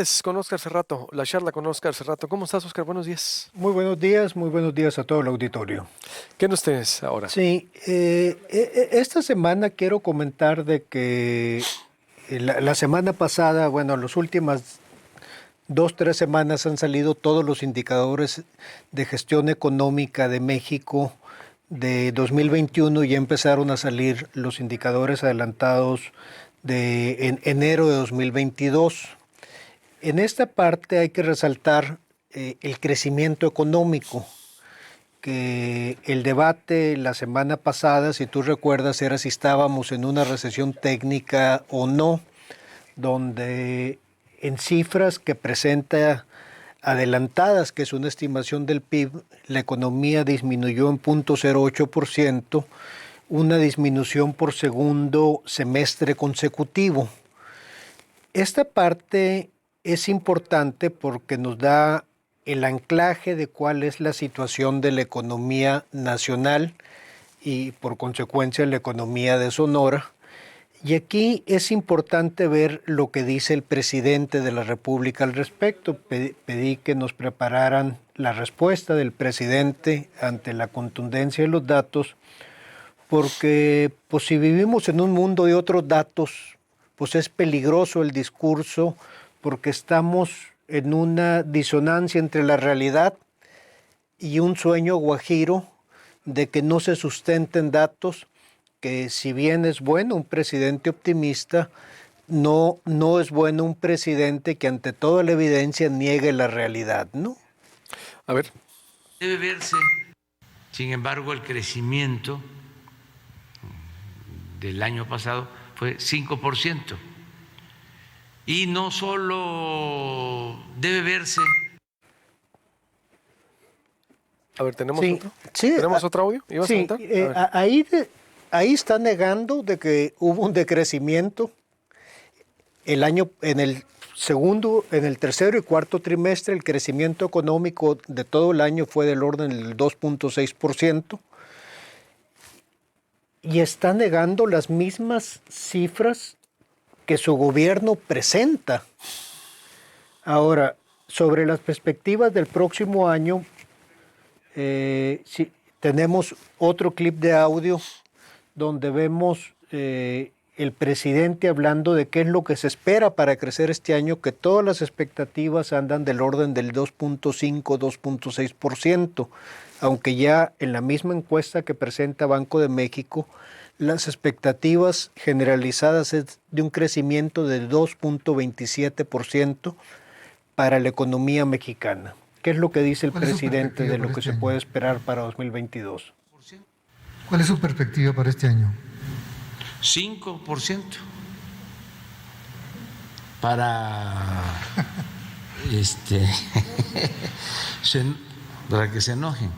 martes con Óscar Serrato, la charla con Óscar Serrato. ¿Cómo estás, Óscar? Buenos días. Muy buenos días a todo el auditorio. ¿Qué nos tienes ahora? Sí, esta semana quiero comentar de que la semana pasada, bueno, las últimas 2, 3 semanas han salido todos los indicadores de gestión económica de México de 2021 y ya empezaron a salir los indicadores adelantados en enero de 2022. En esta parte hay que resaltar el crecimiento económico, que el debate la semana pasada, si tú recuerdas, era si estábamos en una recesión técnica o no, donde en cifras que presenta adelantadas, que es una estimación del PIB, la economía disminuyó en 0.08%, una disminución por segundo semestre consecutivo. Esta parte es importante porque nos da el anclaje de cuál es la situación de la economía nacional y por consecuencia la economía de Sonora. Y aquí es importante ver lo que dice el presidente de la República al respecto. Pedí que nos prepararan la respuesta del presidente ante la contundencia de los datos, porque pues, si vivimos en un mundo de otros datos, pues es peligroso el discurso porque estamos en una disonancia entre la realidad y un sueño guajiro de que no se sustenten datos, que si bien es bueno un presidente optimista, no es bueno un presidente que ante toda la evidencia niegue la realidad, ¿no? A ver. Debe verse, sin embargo, el crecimiento del año pasado fue 5%. Y no solo debe verse. A ver, ¿tenemos otro? Sí, ¿Tenemos otro audio? ¿Ibas a contar? Ahí está negando de que hubo un decrecimiento en el tercero y cuarto trimestre. El crecimiento económico de todo el año fue del orden del 2.6%. Y está negando las mismas cifras que su gobierno presenta. Ahora, sobre las perspectivas del próximo año, tenemos otro clip de audio donde vemos el presidente hablando de qué es lo que se espera para crecer este año, que todas las expectativas andan del orden del 2.5, 2.6%, aunque ya en la misma encuesta que presenta Banco de México, las expectativas generalizadas es de un crecimiento de 2.27% para la economía mexicana. ¿Qué es lo que dice el presidente de lo que se puede esperar para 2022? ¿Cuál es su perspectiva para este año? 5% para para que se enojen.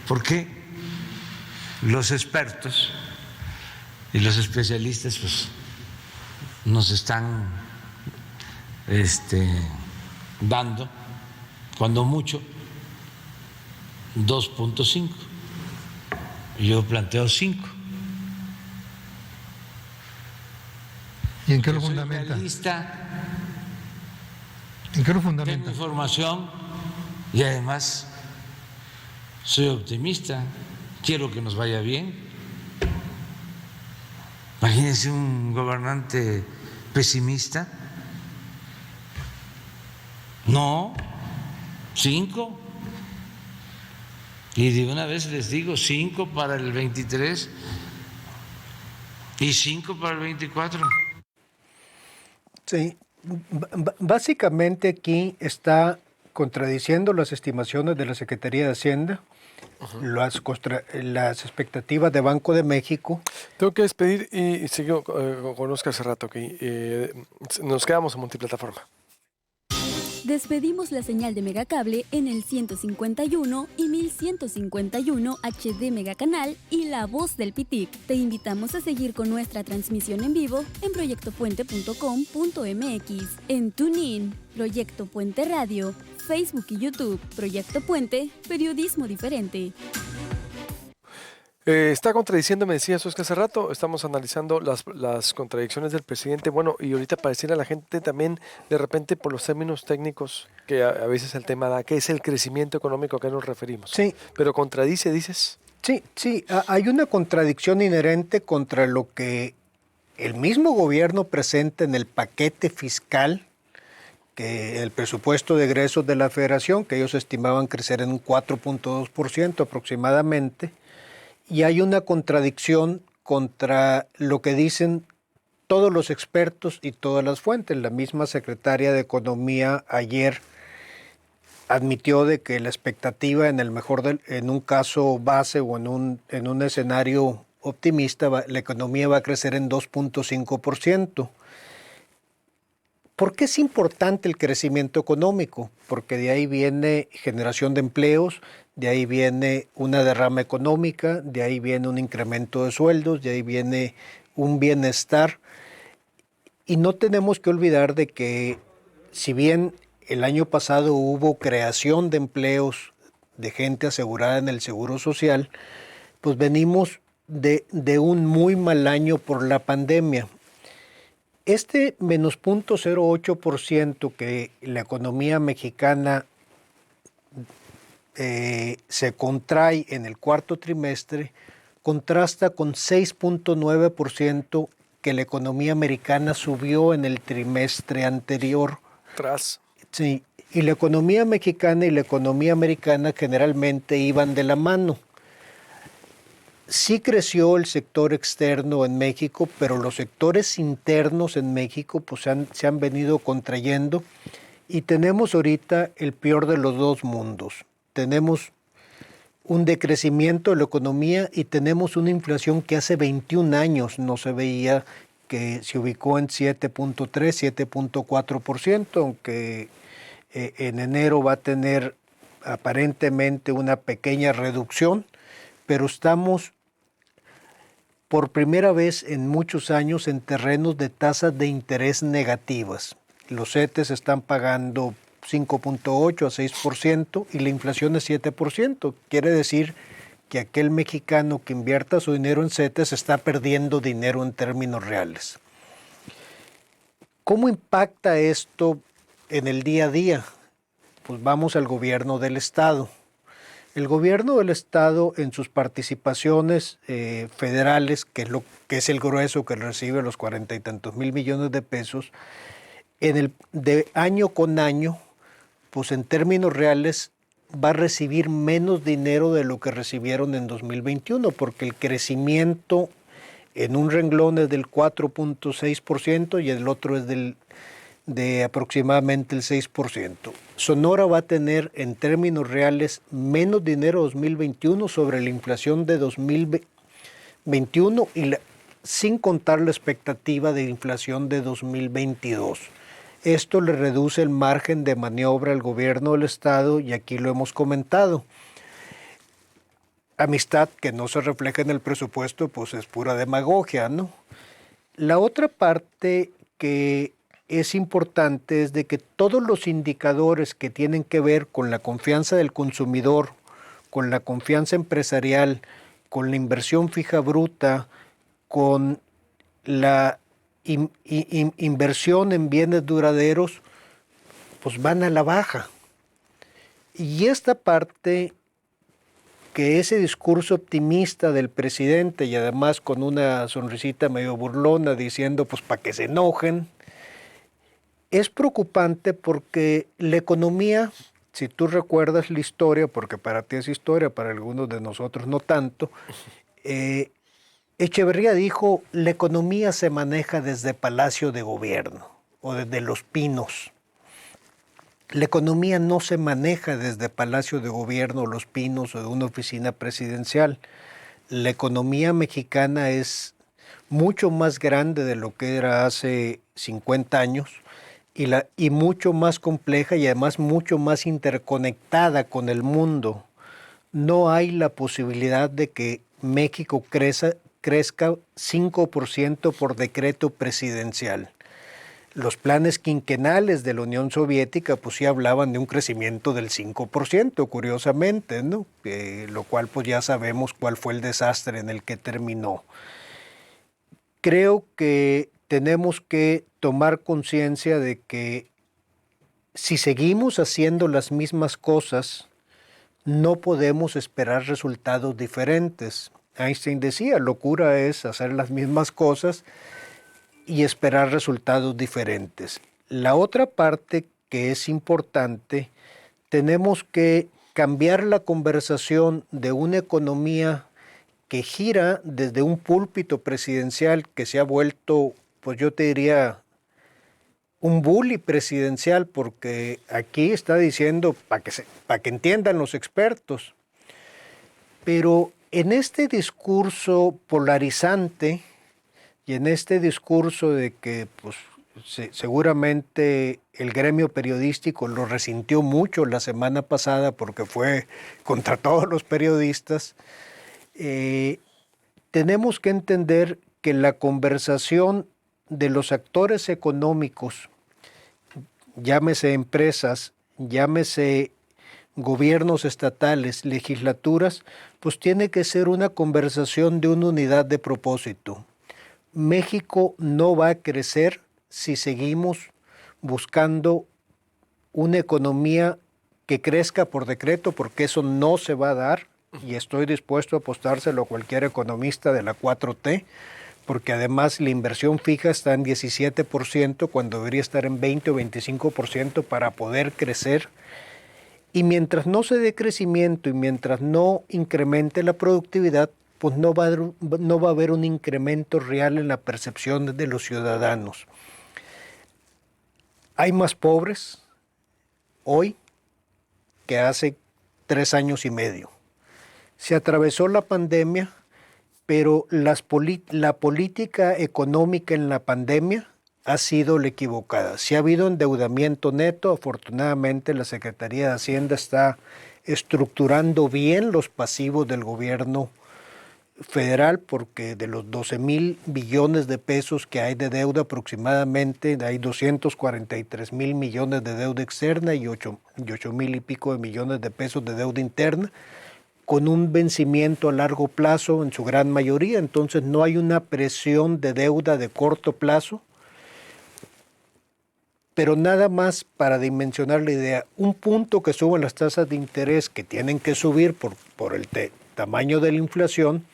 ¿Por qué? Los expertos y los especialistas pues nos están dando cuando mucho 2.5. Yo planteo 5. ¿Y en qué lo fundamenta? ¿En qué lo fundamenta? Tengo información y además soy optimista. Quiero que nos vaya bien. Imagínense un gobernante pesimista. No, 5. Y de una vez les digo 5 para el 23 y 5 para el 24. Sí, básicamente aquí está contradiciendo las estimaciones de la Secretaría de Hacienda, las expectativas de Banco de México. Tengo que despedir y sigo con Óscar Serrato aquí. Nos quedamos en multiplataforma. Despedimos la señal de Megacable en el 151 y 1151 HD Megacanal y La Voz del Pitic. Te invitamos a seguir con nuestra transmisión en vivo en proyectopuente.com.mx, en TuneIn, Proyecto Puente Radio, Facebook y YouTube, Proyecto Puente, periodismo diferente. Está contradiciendo, me decías Oscar hace rato, estamos analizando las contradicciones del presidente, bueno, y ahorita para decirle a la gente también, de repente, por los términos técnicos que a veces el tema da, que es el crecimiento económico a que nos referimos. Sí. Pero contradice, dices. Sí, hay una contradicción inherente contra lo que el mismo gobierno presenta en el paquete fiscal, que el presupuesto de egresos de la Federación, que ellos estimaban crecer en un 4.2% aproximadamente, y hay una contradicción contra lo que dicen todos los expertos y todas las fuentes. La misma secretaria de Economía ayer admitió de que la expectativa en un caso base o en un escenario optimista, la economía va a crecer en 2.5%. ¿Por qué es importante el crecimiento económico? Porque de ahí viene generación de empleos, de ahí viene una derrama económica, de ahí viene un incremento de sueldos, de ahí viene un bienestar. Y no tenemos que olvidar de que si bien el año pasado hubo creación de empleos de gente asegurada en el Seguro Social, pues venimos de un muy mal año por la pandemia. Este menos 0.08% que la economía mexicana se contrae en el cuarto trimestre contrasta con 6.9% que la economía americana subió en el trimestre anterior. Sí, y la economía mexicana y la economía americana generalmente iban de la mano. Sí creció el sector externo en México, pero los sectores internos en México pues, se han venido contrayendo y tenemos ahorita el peor de los dos mundos. Tenemos un decrecimiento de la economía y tenemos una inflación que hace 21 años no se veía, que se ubicó en 7.3, 7.4%, aunque en enero va a tener aparentemente una pequeña reducción, pero estamos por primera vez en muchos años en terrenos de tasas de interés negativas. Los CETES están pagando 5.8 a 6% y la inflación es 7%. Quiere decir que aquel mexicano que invierta su dinero en CETES está perdiendo dinero en términos reales. ¿Cómo impacta esto en el día a día? Pues vamos al gobierno del Estado. El gobierno del Estado en sus participaciones federales, que es el grueso que recibe los 40 y tantos mil millones de pesos, de año con año, pues en términos reales va a recibir menos dinero de lo que recibieron en 2021, porque el crecimiento en un renglón es del 4.6% y el otro es de aproximadamente el 6%. Sonora va a tener en términos reales menos dinero 2021 sobre la inflación de 2021 sin contar la expectativa de inflación de 2022. Esto le reduce el margen de maniobra al gobierno del Estado y aquí lo hemos comentado. Amistad que no se refleja en el presupuesto, pues es pura demagogia, ¿no? La otra parte que es importante es de que todos los indicadores que tienen que ver con la confianza del consumidor, con la confianza empresarial, con la inversión fija bruta, con la inversión en bienes duraderos, pues van a la baja. Y esta parte, que ese discurso optimista del presidente y además con una sonrisita medio burlona diciendo pues para que se enojen, es preocupante porque la economía, si tú recuerdas la historia, porque para ti es historia, para algunos de nosotros no tanto, Echeverría dijo, la economía se maneja desde Palacio de Gobierno o desde Los Pinos. La economía no se maneja desde Palacio de Gobierno, Los Pinos o de una oficina presidencial. La economía mexicana es mucho más grande de lo que era hace 50 años y mucho más compleja y además mucho más interconectada con el mundo. No hay la posibilidad de que México crezca 5% por decreto presidencial. Los planes quinquenales de la Unión Soviética pues sí hablaban de un crecimiento del 5%, curiosamente, ¿no? Lo cual pues ya sabemos cuál fue el desastre en el que terminó. Creo que tenemos que tomar conciencia de que si seguimos haciendo las mismas cosas, no podemos esperar resultados diferentes. Einstein decía, locura es hacer las mismas cosas y esperar resultados diferentes. La otra parte que es importante, tenemos que cambiar la conversación de una economía que gira desde un púlpito presidencial que se ha vuelto, pues yo te diría, un bully presidencial, porque aquí está diciendo, para que entiendan los expertos, pero en este discurso polarizante y en este discurso de que pues, seguramente el gremio periodístico lo resintió mucho la semana pasada porque fue contra todos los periodistas, tenemos que entender que la conversación de los actores económicos, llámese empresas, llámese gobiernos estatales, legislaturas, pues tiene que ser una conversación de una unidad de propósito. México no va a crecer si seguimos buscando una economía que crezca por decreto, porque eso no se va a dar, y estoy dispuesto a apostárselo a cualquier economista de la 4T, porque además la inversión fija está en 17% cuando debería estar en 20 o 25% para poder crecer. Y mientras no se dé crecimiento y mientras no incremente la productividad, pues no va a haber un incremento real en la percepción de los ciudadanos. Hay más pobres hoy que hace 3 años y medio. Se atravesó la pandemia, pero la política económica en la pandemia ha sido la equivocada. Si ha habido endeudamiento neto, afortunadamente la Secretaría de Hacienda está estructurando bien los pasivos del gobierno federal, porque de los 12,000 billones de pesos que hay de deuda aproximadamente, hay 243,000 millones de deuda externa y 8,000 y pico de millones de pesos de deuda interna, con un vencimiento a largo plazo en su gran mayoría. Entonces no hay una presión de deuda de corto plazo. Pero nada más para dimensionar la idea, un punto que suben las tasas de interés, que tienen que subir por el tamaño de la inflación,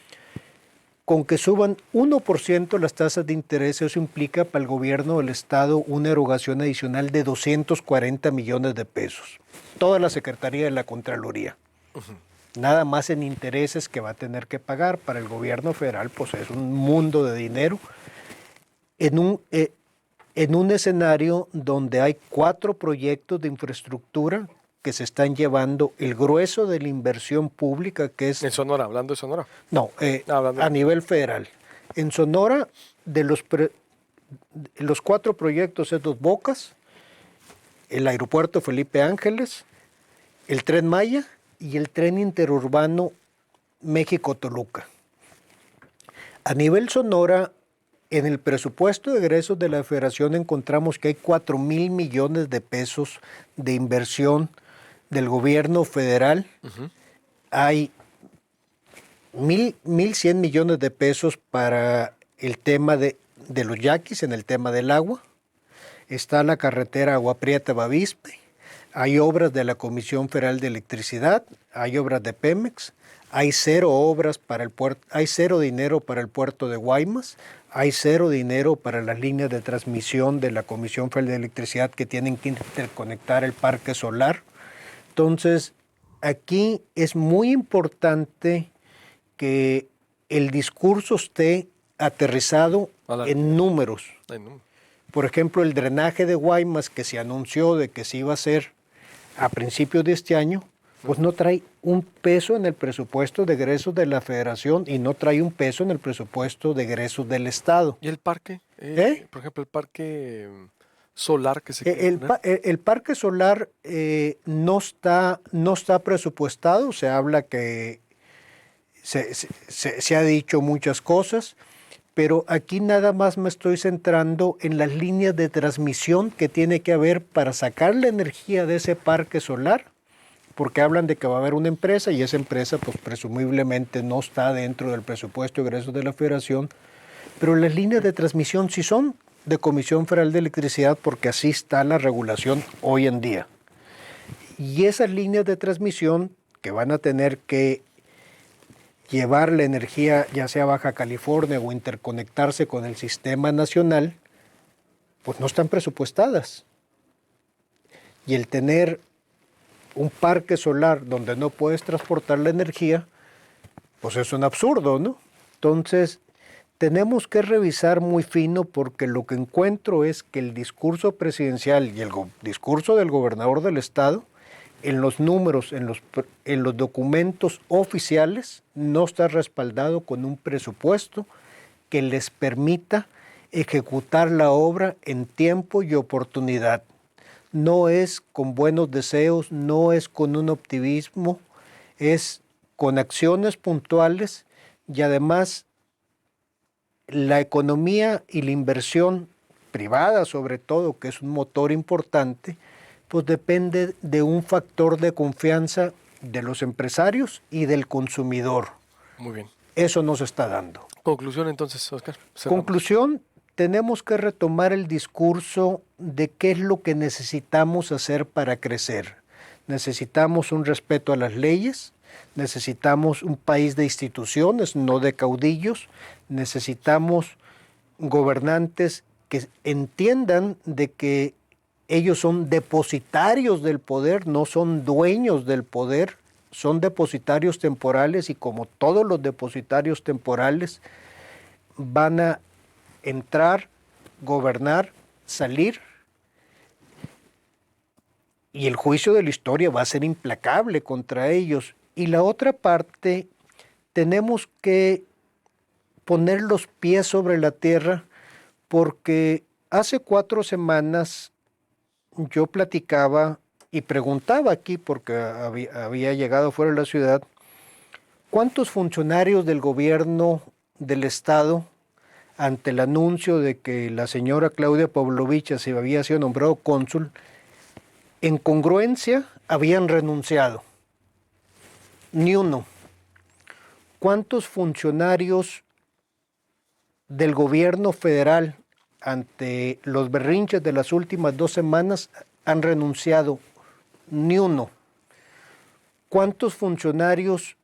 con que suban 1% las tasas de interés, eso implica para el gobierno del Estado una erogación adicional de 240 millones de pesos. Toda la Secretaría de la Contraloría. Nada más en intereses que va a tener que pagar. Para el gobierno federal, pues es un mundo de dinero. En un escenario donde hay 4 proyectos de infraestructura que se están llevando el grueso de la inversión pública, que es... En Sonora, hablando de Sonora. No, a nivel federal. En Sonora, de los 4 proyectos es Dos Bocas, el aeropuerto Felipe Ángeles, el Tren Maya y el tren interurbano México-Toluca. A nivel Sonora, en el presupuesto de egresos de la Federación encontramos que hay 4,000 millones de pesos de inversión del gobierno federal. Hay 1,100 millones de pesos para el tema de los yaquis, en el tema del agua. Está la carretera Agua Prieta-Bavispe. Hay obras de la Comisión Federal de Electricidad, hay obras de Pemex, hay 0 obras para el puerto, hay 0 dinero para el puerto de Guaymas, hay 0 dinero para las líneas de transmisión de la Comisión Federal de Electricidad que tienen que interconectar el parque solar. Entonces, aquí es muy importante que el discurso esté aterrizado en números. Por ejemplo, el drenaje de Guaymas, que se anunció de que se iba a hacer a principios de este año, pues no trae un peso en el presupuesto de egresos de la Federación y no trae un peso en el presupuesto de egresos del Estado. ¿Y el parque? Por ejemplo, el parque solar que se quiere poner. El parque solar no está presupuestado, se habla que se ha dicho muchas cosas, pero aquí nada más me estoy centrando en las líneas de transmisión que tiene que haber para sacar la energía de ese parque solar, porque hablan de que va a haber una empresa y esa empresa pues presumiblemente no está dentro del presupuesto de egresos de la Federación, pero las líneas de transmisión sí son de Comisión Federal de Electricidad porque así está la regulación hoy en día. Y esas líneas de transmisión que van a tener que llevar la energía ya sea a Baja California o interconectarse con el sistema nacional, pues no están presupuestadas. Y el tener un parque solar donde no puedes transportar la energía, pues es un absurdo, ¿no? Entonces, tenemos que revisar muy fino porque lo que encuentro es que el discurso presidencial y el discurso del gobernador del estado, en los números, en los documentos oficiales, no está respaldado con un presupuesto que les permita ejecutar la obra en tiempo y oportunidad. No es con buenos deseos, no es con un optimismo, es con acciones puntuales y además la economía y la inversión privada sobre todo, que es un motor importante, pues depende de un factor de confianza de los empresarios y del consumidor. Muy bien. Eso no se está dando. Conclusión entonces, Oscar. Cerramos. Conclusión, tenemos que retomar el discurso de qué es lo que necesitamos hacer para crecer. Necesitamos un respeto a las leyes, necesitamos un país de instituciones, no de caudillos, necesitamos gobernantes que entiendan de que ellos son depositarios del poder, no son dueños del poder, son depositarios temporales y como todos los depositarios temporales van a entrar, gobernar, salir y el juicio de la historia va a ser implacable contra ellos. Y la otra parte, tenemos que poner los pies sobre la tierra porque hace 4 semanas yo platicaba y preguntaba aquí, porque había llegado fuera de la ciudad, ¿cuántos funcionarios del gobierno del estado, ante el anuncio de que la señora Claudia Pavlovich se había sido nombrado cónsul, en congruencia habían renunciado? Ni uno. ¿Cuántos funcionarios del gobierno federal ante los berrinches de las últimas 2 semanas han renunciado? Ni uno. ¿Cuántos funcionarios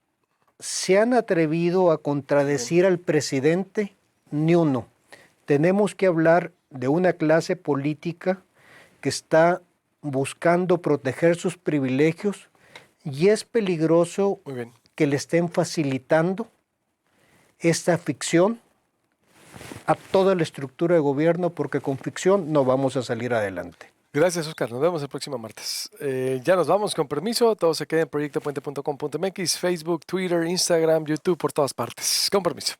se han atrevido a contradecir al presidente? Ni uno. Tenemos que hablar de una clase política que está buscando proteger sus privilegios y es peligroso que le estén facilitando esta ficción a toda la estructura de gobierno porque con ficción no vamos a salir adelante. Gracias, Oscar. Nos vemos el próximo martes. Ya nos vamos, con permiso. Todo se queda en proyectopuente.com.mx, Facebook, Twitter, Instagram, YouTube, por todas partes. Con permiso.